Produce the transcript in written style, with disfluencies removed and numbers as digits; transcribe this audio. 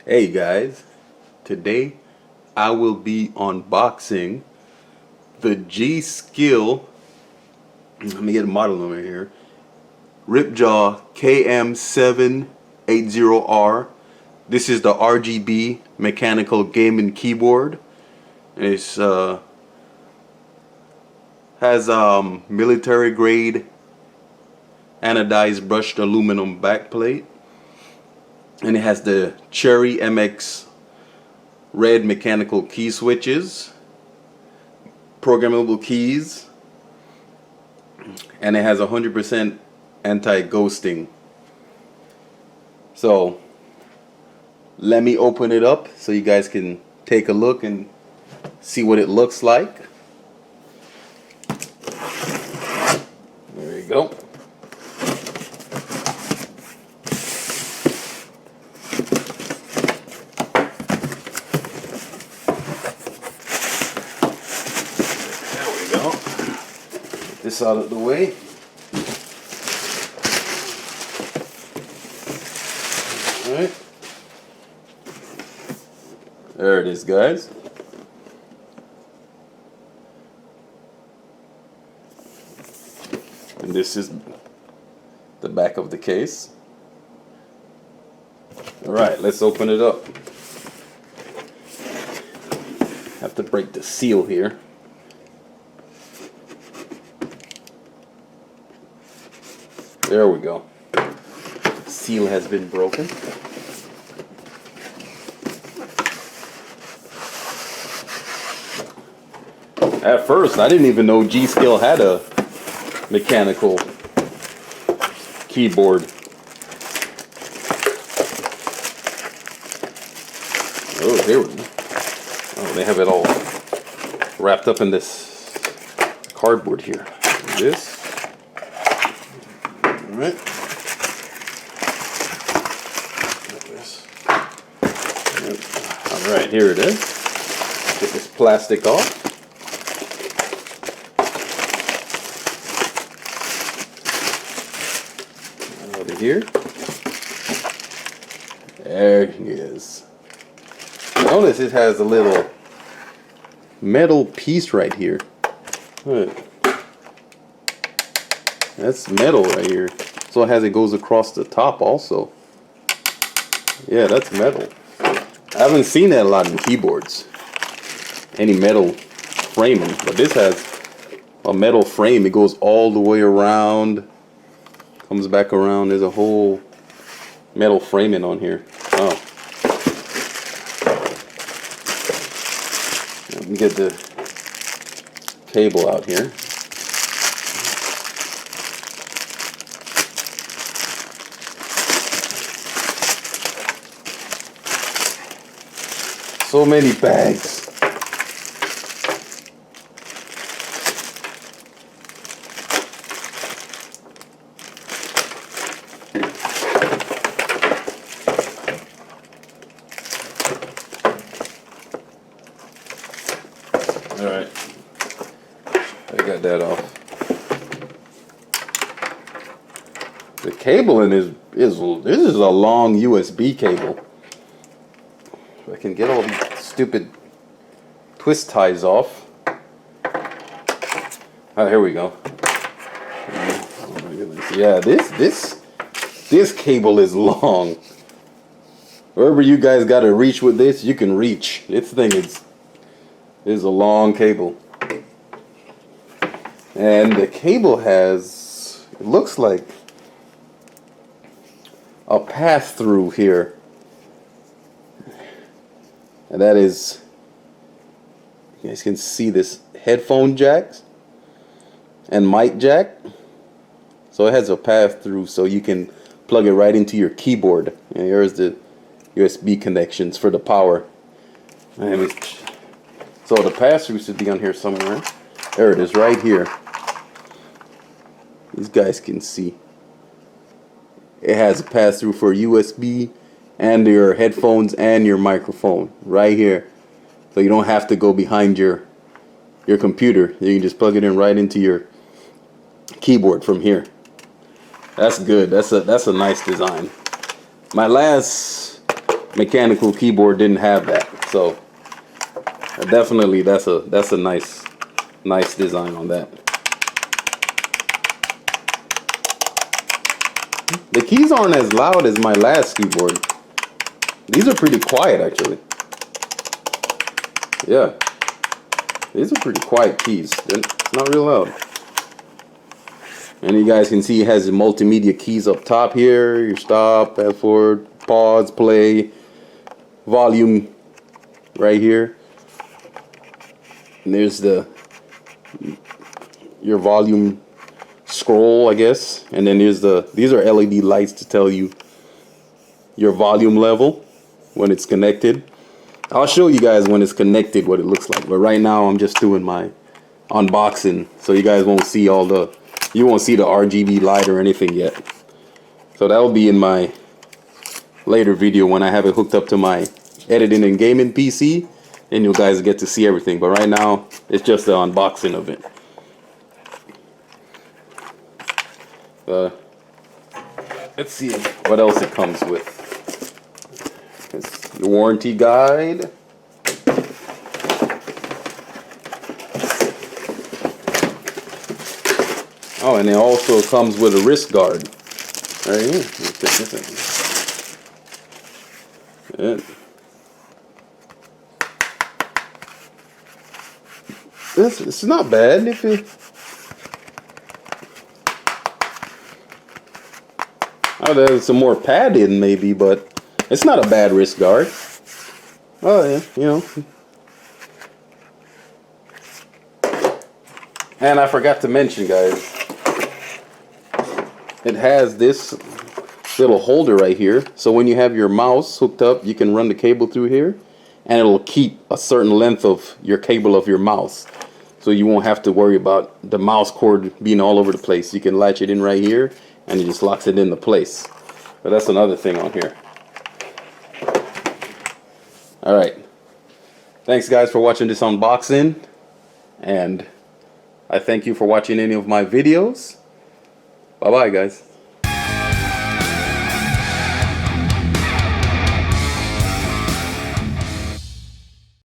Hey guys, today I will be unboxing the G.Skill, let me get a model number here, Ripjaw KM780R. This is the RGB mechanical gaming keyboard. It's has military grade anodized brushed aluminum backplate. And it has the Cherry MX red mechanical key switches, programmable keys, and it has 100% anti-ghosting. So let me open it up so you guys can take a look and see what it looks like. There you go. This out of the way. Alright. There it is, guys. And this is the back of the case. Alright, let's open it up. Have to break the seal here. There we go. Seal has been broken. At first, I didn't even know G.Skill had a mechanical keyboard. Oh, here we go. Oh, they have it all wrapped up in this cardboard here. This. Alright. Alright, here it is. Get this plastic off. Over here. There he is. Notice it has a little metal piece right here. Look. That's metal right here. So it goes across the top also. Yeah, that's metal. I haven't seen that a lot in keyboards. Any metal framing, but this has a metal frame. It goes all the way around, comes back around. There's a whole metal framing on here. Oh. Let me get the cable out here. So many bags. All right, I got that off. The cable in this is a long USB cable. I can get all these stupid twist ties off. Oh, here we go. Oh my goodness. Yeah, this cable is long. Wherever you guys got to reach with this, you can reach. This thing is a long cable. And the cable has, it looks like a path through here. And that is, you guys can see this headphone jacks and mic jack. So it has a path through so you can plug it right into your keyboard. And here's the USB connections for the power. So the pass through should be on here somewhere. There it is, right here. These guys can see. It has a pass through for USB and your headphones and your microphone right here, so you don't have to go behind your computer. You can just plug it in right into your keyboard from here. That's good. That's a nice design. My last mechanical keyboard didn't have that. So definitely that's a nice design on that. The keys aren't as loud as my last keyboard. These are pretty quiet actually. Yeah. These are pretty quiet keys. It's not real loud. And you guys can see it has the multimedia keys up top here. Your stop, fast forward, pause, play, volume right here. And there's your volume scroll, I guess. And then these are LED lights to tell you your volume level when it's connected. I'll show you guys when it's connected what it looks like. But right now I'm just doing my unboxing, so you guys won't see you won't see the RGB light or anything yet. So that will be in my later video when I have it hooked up to my editing and gaming PC, and you guys get to see everything. But right now it's just the unboxing of it. Let's see what else it comes with. It's the warranty guide. Oh, and it also comes with a wrist guard. Right here. Let's check this out. Yeah. It's not bad if it. Oh, there's some more padding maybe, but it's not a bad wrist guard. Oh yeah, you know. And I forgot to mention, guys, it has this little holder right here. So when you have your mouse hooked up, you can run the cable through here, and it'll keep a certain length of your cable of your mouse. So you won't have to worry about the mouse cord being all over the place. You can latch it in right here, and it just locks it into place. But that's another thing on here. Alright. Thanks guys for watching this unboxing. And I thank you for watching any of my videos. Bye bye guys.